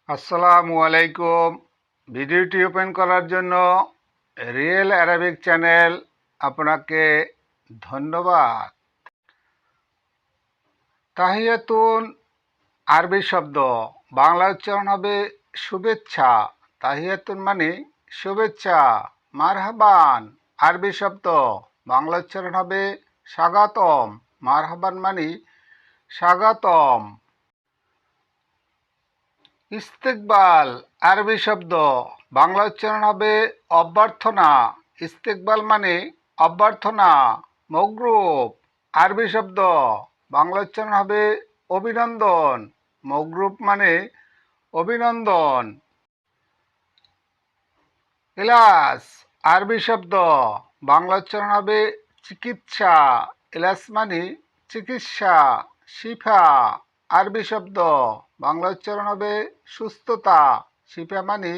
আসসালামু আলাইকুম। ভিডিওটি ওপেন করার জন্য রিয়েল অ্যারাবিক চ্যানেল আপনাকে ধন্যবাদ। তাহিয়াতুন আরবি শব্দ, বাংলা উচ্চারণ হবে শুভেচ্ছা। তাহিয়াতুন মানে শুভেচ্ছা। মারহাবান আরবি শব্দ, বাংলা উচ্চারণ হবে স্বাগতম। মারহাবান মানে স্বাগতম। ইস্তেকবাল আরবি শব্দ, বাংলা উচ্চারণ হবে অভ্যর্থনা। ইস্তেকবাল মানে অভ্যর্থনা। মগরুব আরবি শব্দ, বাংলা উচ্চারণ হবে অভিনন্দন। মগরুব মানে অভিনন্দন। ইলাজ আরবি শব্দ, বাংলা উচ্চারণ হবে চিকিৎসা। ইলাজ মানে চিকিৎসা। শিফা আরবি শব্দ, বাংলা উচ্চারণ হবে সুস্থতা। শিফা মানে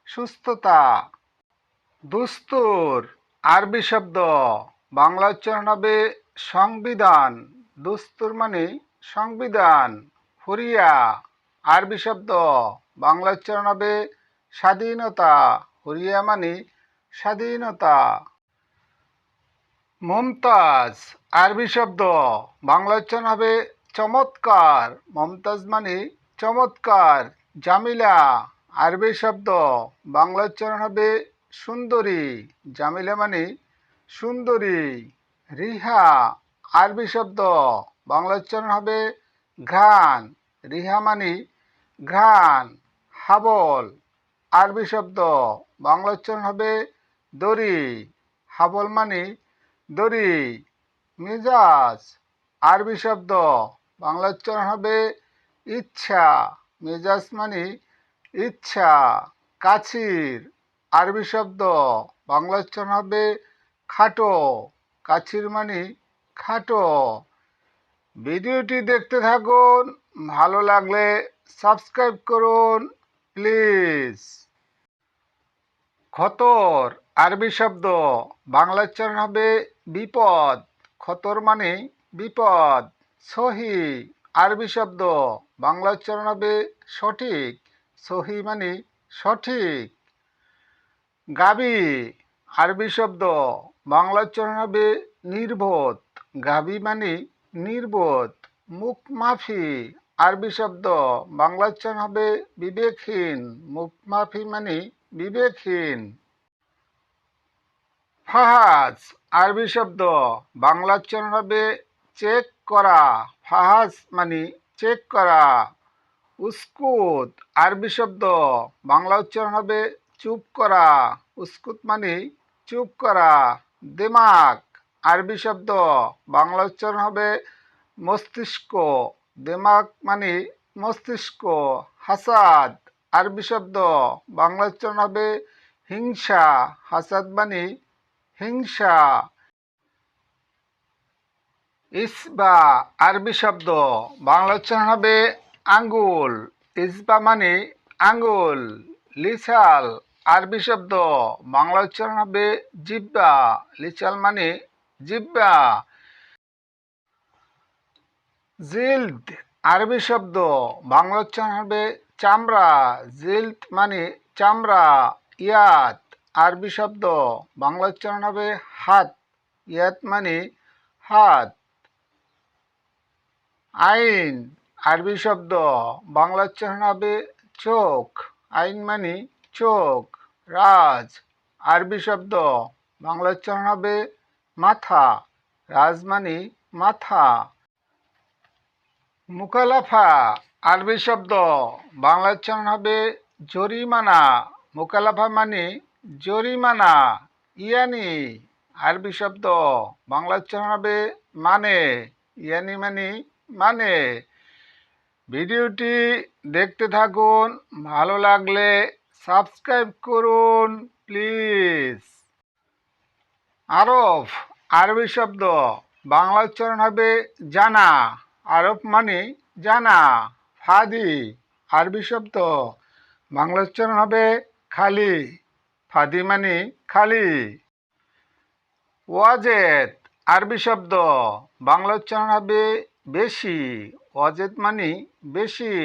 সুস্থতা। দুস্তুর আরবি শব্দ, বাংলা উচ্চারণ হবে সংবিধান। দুস্তুর মানে সংবিধান। হুরিয়া আরবি শব্দ, বাংলা উচ্চারণ হবে স্বাধীনতা। হুরিয়া মানে স্বাধীনতা। মমতাজ আরবি শব্দ, বাংলা উচ্চারণ হবে চমৎকার। মমতাজ মানে চমৎকার। জামিলা আরবি শব্দ, বাংলা উচ্চারণ হবে সুন্দরী। জামিলা মানে সুন্দরী। রিহা আরবি শব্দ, বাংলা উচ্চারণ হবে ঘ্রাণ। রিহা মানে ঘ্রাণ। হাবল আরবি শব্দ, বাংলা উচ্চারণ হবে দড়ি। হাবল মানে দড়ি। মেজাজ আরবি শব্দ, বাংলা উচ্চারণ হবে ইচ্ছা। মেজাজ মানে ইচ্ছা। কাছির আরবি শব্দ, বাংলা উচ্চারণ হবে খাটো। কাছির মানে খাটো। ভিডিওটি দেখতে থাকুন, ভালো লাগলে সাবস্ক্রাইব করুন প্লিজ। খতর আরবি শব্দ, বাংলা উচ্চারণ হবে বিপদ। খতর মানে বিপদ। সহি আরবি শব্দ, বাংলা উচ্চারণ হবে সঠিক। সহি মানে সঠিক। গাবি আরবি শব্দ, বাংলা উচ্চারণ হবে নির্বোধ। গাবি মানে নির্বোধ। মুখ মাফি আরবি শব্দ, বাংলা উচ্চারণ হবে বিবেকহীন। মুখ মাফি মানে বিবেকহীন। ফাহাজ আরবি শব্দ, বাংলা উচ্চারণ হবে চেক করা। ফাহাজ মানে চেক করা। উস্কুত আরবি শব্দ, বাংলা উচ্চারণ হবে চুপ করা। উস্কুত মানে চুপ করা। দেমাগ আরবি শব্দ, বাংলা উচ্চারণ হবে মস্তিষ্ক। দেমাগ মানে মস্তিষ্ক। হাসাদ আরবি শব্দ, বাংলা উচ্চারণ হবে হিংসা। হাসাদ মানে হিংসা। ইসবা আরবি শব্দ, বাংলা উচ্চারণ হবে আঙ্গুল। ইসবা মানে আঙ্গুল। লিসাল আরবি শব্দ, বাংলা উচ্চারণ হবে জিব্বা। লিসাল মানে জিব্বা। জিল্দ আরবি শব্দ, বাংলা উচ্চারণ হবে চামড়া। জিল্দ মানে চামড়া। ইয়াত আরবি শব্দ, বাংলা উচ্চারণ হবে হাত। ইয়াত মানে হাত। আইন আরবি শব্দ, বাংলা উচ্চারণ হবে চোখ। আইন মানে চোখ। রাজ আরবি শব্দ, বাংলা উচ্চারণ হবে মাথা। রাজ মানে মাথা। মুকালাফা আরবি শব্দ, বাংলা উচ্চারণ হবে জরিমানা। মুকালাফা মানে জরিমানা। ইয়ানি আরবি শব্দ, বাংলা উচ্চারণ হবে মানে। ইয়ানি মানে মানে। ভিডিওটি দেখতে থাকুন, ভালো লাগলে সাবস্ক্রাইব করুন প্লিজ। আরফ আরবি শব্দ, বাংলা উচ্চারণ হবে জানা। আরফ মানে জানা। ফাদি আরবি শব্দ, বাংলা উচ্চারণ হবে খালি। ফাদি মানে খালি। ওয়াজেদ আরবি শব্দ, বাংলা উচ্চারণ হবে বেশি। ওয়াজেদ মানে বেশি।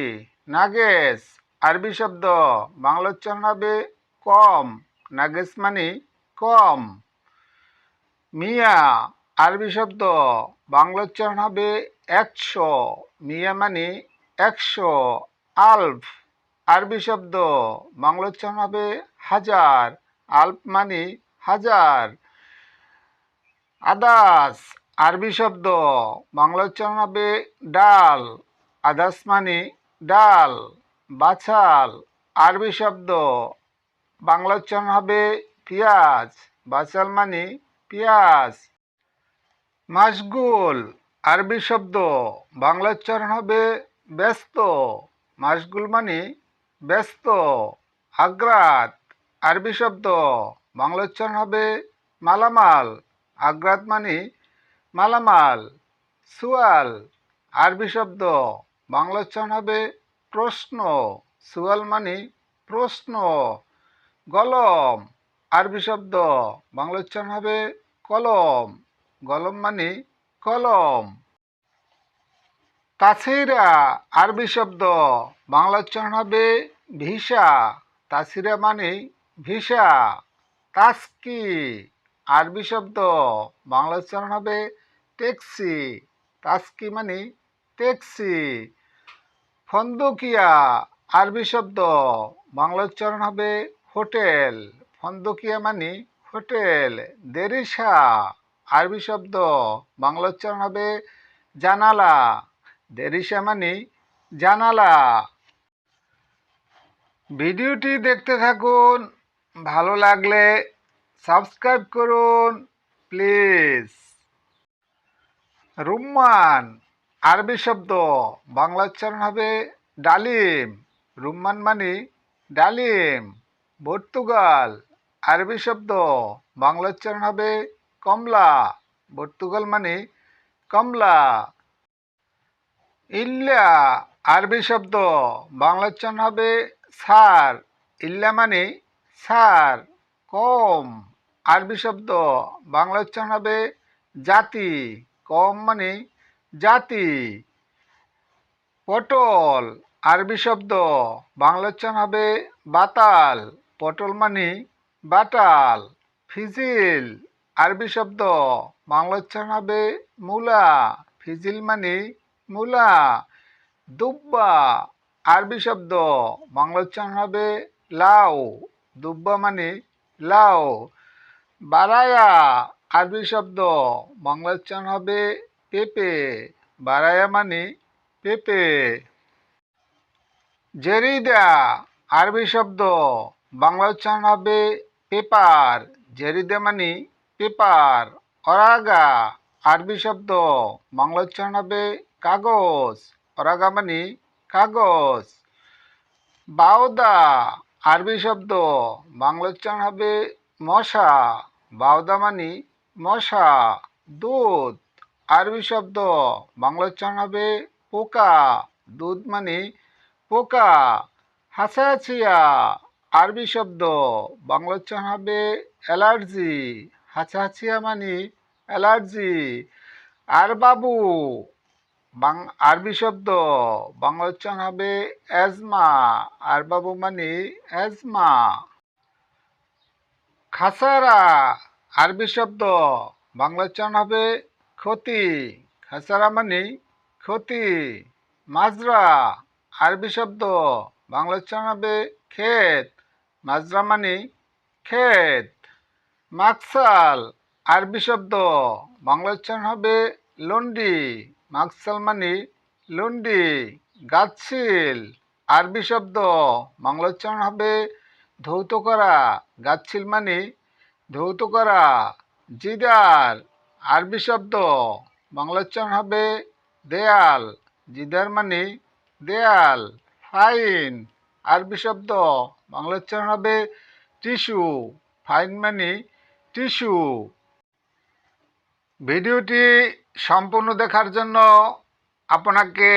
নাগেস আরবি শব্দ বাংলা উচ্চারণ হবে কম, নাগেস মানে কম। মিয়া আরবি শব্দ বাংলা উচ্চারণ হবে 100, মিয়া মানে 100। আলফ আরবি শব্দ বাংলা উচ্চারণ হবে হাজার, আলফ মানে হাজার। আদাস আরবি শব্দ বাংলা উচ্চারণ হবে ডাল, আদাস মানে ডাল। বাছাল আরবি শব্দ বাংলা উচ্চারণ হবে পেঁয়াজ, বাছাল মানে পেঁয়াজ। মাশগুল আরবি শব্দ বাংলা উচ্চারণ হবে ব্যস্ত, মাশগুল মানে ব্যস্ত। আগ্রাত আরবি শব্দ বাংলা উচ্চারণ হবে মালামাল, আগ্রাত মানে মালামাল। সুয়াল আরবি শব্দ বাংলা উচ্চারণ হবে প্রশ্ন, সুয়াল মানে প্রশ্ন। গলম আরবি শব্দ বাংলা উচ্চারণ হবে কলম, গলম মানে কলম। তাসিরা আরবি শব্দ বাংলা উচ্চারণ হবে ভিসা, তাসিরা মানে ভিসা। তাস্কি আরবি শব্দ বাংলা উচ্চারণ হবে ট্যাক্সি, তাস্কি মানে ট্যাক্সি। ফন্দকিয়া আরবি শব্দ বাংলা উচ্চারণ হবে হোটেল, ফন্দকিয়া মানে হোটেল। দেরিসা আরবি শব্দ বাংলা উচ্চারণ হবে জানালা, দেরিসা মানে জানালা। ভিডিওটি দেখতে থাকুন, ভালো লাগলে সাবস্ক্রাইব করুন প্লিজ। রুম্মান আরবি শব্দ বাংলা উচ্চারণ হবে ডালিম, রুম্মান মানে ডালিম। পর্তুগাল আরবি শব্দ বাংলা উচ্চারণ হবে কমলা, পর্তুগাল মানে কমলা। ইল্লা আরবি শব্দ বাংলা উচ্চারণ হবে সার, ইল্লা মানে সার। কম আরবি শব্দ বাংলা উচ্চারণ হবে জাতি, কম মানে জাতি। পটল আরবি শব্দ বাংলা উচ্চারণ হবে বাতাল, পটল মানে বাটাল। ফিজিল আরবি শব্দ বাংলা উচ্চারণ হবে মূলা, ফিজিল মানে মূলা। দুব্বা আরবি শব্দ বাংলা উচ্চারণ হবে লাউ, দুব্বা মানে লাউ। বারায়া আরবি শব্দ বাংলা উচ্চারণ হবে পেঁপে, বারায়া মানে পেঁপে। জেরিদা আরবি শব্দ বাংলা উচ্চারণ হবে পেপার, জেরিদা মানে পেপার। অরাগা আরবি শব্দ বাংলা উচ্চারণ হবে কাগজ, অরাগা মানে কাগজ। বাওদা আরবি শব্দ বাংলা উচ্চারণ হবে মশা, বাওদা মানে মশা। দুধ আরবি শব্দ বাংলা উচ্চারণ হবে পোকা, দুধ মানে পোকা। হাসাছিয়া আরবি শব্দ বাংলা উচ্চারণ হবে অ্যালার্জি, হাসাছিয়া মানে অ্যালার্জি। আর বাবু আরবি শব্দ বাংলা উচ্চারণ হবে অ্যাজমা, আর বাবু মানে অ্যাজমা। খাসারা আরবি শব্দ বাংলা উচ্চারণ হবে ক্ষতি, খাসারা মানে ক্ষতি। মাজরা আরবি শব্দ বাংলা উচ্চারণ হবে ক্ষেত, মাজরা মানে ক্ষেত। মাকসাল আরবি শব্দ বাংলা উচ্চারণ হবে লন্ডি, মাকসাল মানে লন্ডি। গাছশিল আরবি শব্দ বাংলা উচ্চারণ হবে ধৌত করা, গাছশিল মানে ধৌত করা। জিদার আরবি শব্দ বাংলা উচ্চারণ হবে দেয়াল, জিদার মানে দেয়াল। ফাইন আরবি শব্দ বাংলা উচ্চারণ হবে টিস্যু, ফাইন মানে টিস্যু। ভিডিওটি সম্পূর্ণ দেখার জন্য আপনাকে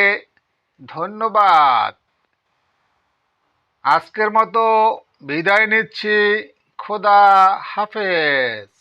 ধন্যবাদ। আজকের মতো বিদায় নিচ্ছি, খোদা হাফেজ।